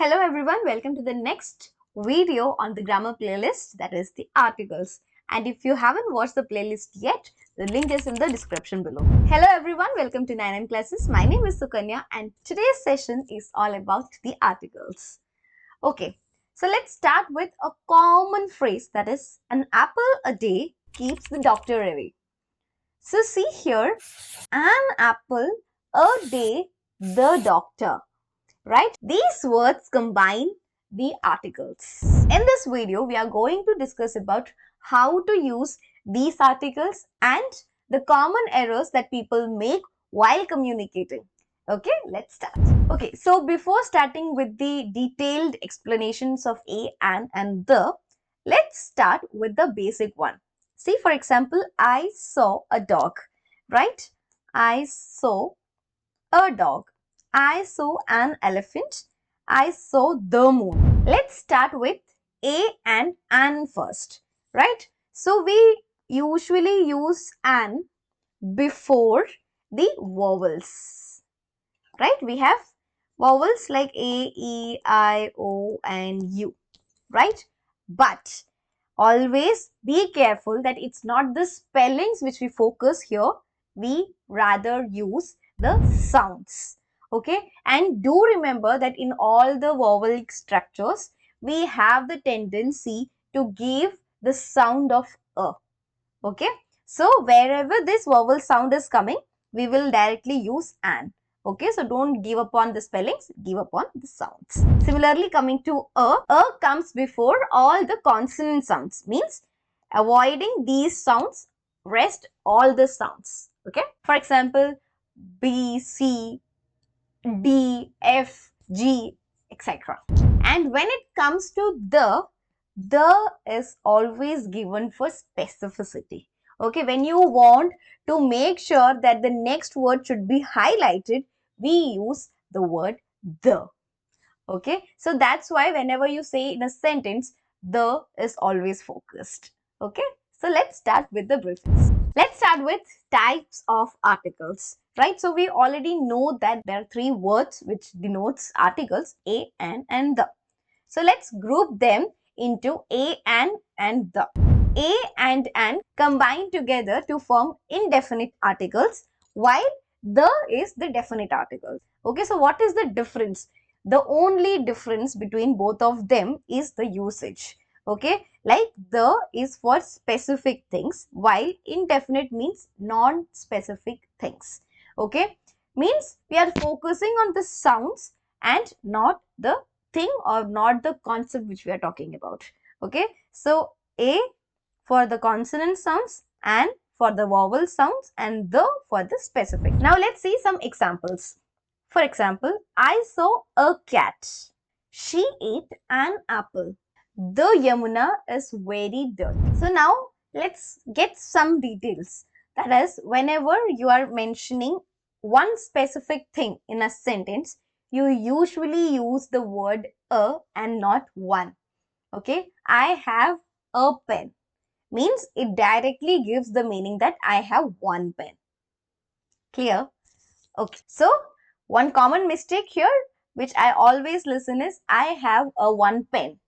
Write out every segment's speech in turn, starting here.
Hello everyone, welcome to the next video on the grammar playlist, that is the articles. And if you haven't watched the playlist yet, the link is in the description below. Hello everyone, welcome to 9mclasses. My name is Sukanya and today's session is all about the articles. Okay, so let's start with a common phrase, that is an apple a day keeps the doctor away. So see here, an apple a day, the doctor. Right? These words combine the articles. In this video, we are going to discuss about how to use these articles and the common errors that people make while communicating. Okay, let's start. Okay, so before starting with the detailed explanations of a, an and the, let's start with the basic one. See, for example, I saw a dog, right? I saw a dog. I saw an elephant. I saw the moon. Let's start with a and an first, right? So we usually use an before the vowels, right? We have vowels like a, e, I, o and u, right? But always be careful that it's not the spellings which we focus here. We rather use the sounds. Okay, and do remember that in all the vowel structures, we have the tendency to give the sound of a. Okay, so wherever this vowel sound is coming, we will directly use an. Okay, so don't give up on the spellings, give up on the sounds. Similarly, coming to a comes before all the consonant sounds, means avoiding these sounds, rest all the sounds. Okay, for example, B, C, D, F, G, etc. And when it comes to the is always given for specificity. Okay, when you want to make sure that the next word should be highlighted, we use the word the. Okay, so that's why whenever you say in a sentence, the is always focused. Okay, so let's start with the briefings. Let's start with types of articles, right? So we already know that there are three words which denotes articles, a, an and the. So let's group them into a, and the. A and an combine together to form indefinite articles, while the is the definite article. Okay, so what is the difference? The only difference between both of them is the usage. Okay, like the is for specific things, while indefinite means non-specific things. Okay, means we are focusing on the sounds and not the thing or not the concept which we are talking about. Okay, so a for the consonant sounds and for the vowel sounds and the for the specific. Now let's see some examples. For example, I saw a cat. She ate an apple. The Yamuna is very dirty. So now let's get some details. That is, whenever you are mentioning one specific thing in a sentence, you usually use the word a and not one. Okay, I have a pen. Means it directly gives the meaning that I have one pen. Clear? Okay, so one common mistake here which I always listen is I have a one pen.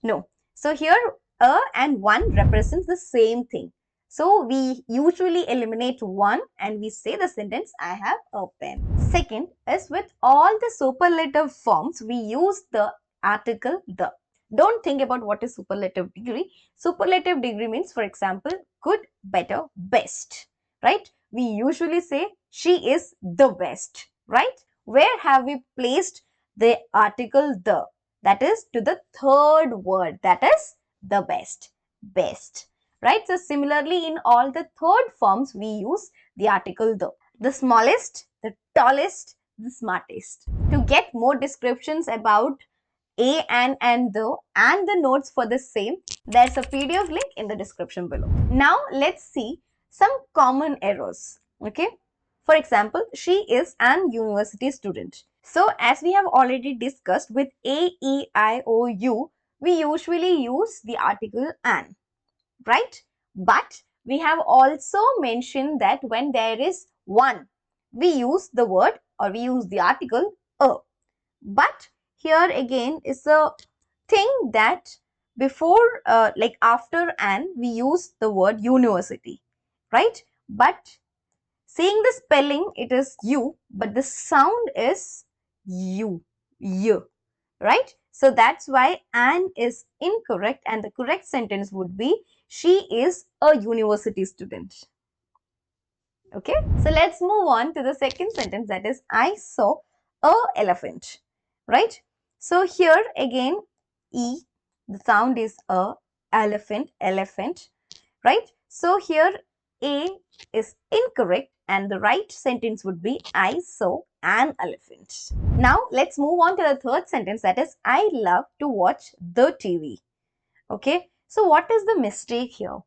No. So here a and one represents the same thing. So we usually eliminate one and we say the sentence I have a pen. Second is with all the superlative forms we use the article the. Don't think about what is superlative degree. Superlative degree means, for example, good, better, best. Right? We usually say she is the best. Right? Where have we placed the article the? That is to the third word, that is the best. Best. Right? So similarly, in all the third forms, we use the article the. The smallest, the tallest, the smartest. To get more descriptions about a and the and the notes for the same, there's a PDF link in the description below. Now let's see some common errors. Okay, for example, she is an university student. So as we have already discussed, with a, e, I, o, u, we usually use the article an, right? But we have also mentioned that when there is one, we use the word or we use the article a. But here again is a thing that before, like after an, we use the word university, right? But seeing the spelling, it is U, but the sound is U, Y, right? So that's why an is incorrect, and the correct sentence would be she is a university student. Okay, so let's move on to the second sentence, that is I saw a elephant, right? So here again, E, the sound is a, elephant, elephant, right? So here A is incorrect, and the right sentence would be I saw an elephant. Now let's move on to the third sentence, that is I love to watch the TV. Okay, so what is the mistake here?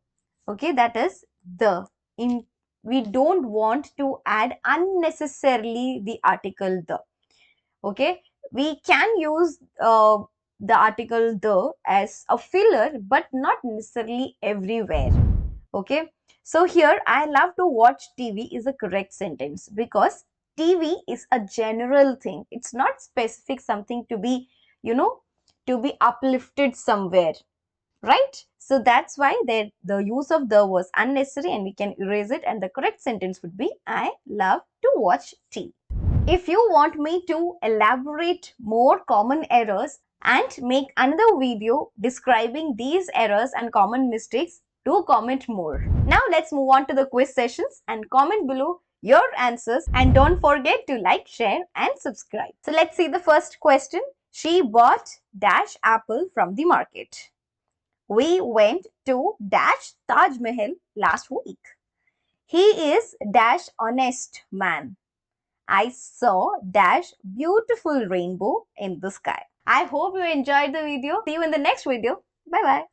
Okay, that is the, in, we don't want to add unnecessarily the article the. Okay, we can use the article the as a filler, but not necessarily everywhere. Okay, so here I love to watch TV is a correct sentence, because TV is a general thing. It's not specific something to be, you know, to be uplifted somewhere, right? So that's why the use of the was unnecessary, and we can erase it, and the correct sentence would be I love to watch TV. If you want me to elaborate more common errors and make another video describing these errors and common mistakes, do comment more. Now let's move on to the quiz sessions, and comment below your answers, and don't forget to like, share and subscribe. So let's see the first question. She bought dash apple from the market. We went to dash Taj Mahal last week. He is dash honest man. I saw dash beautiful rainbow in the sky. I hope you enjoyed the video. See you in the next video. Bye bye.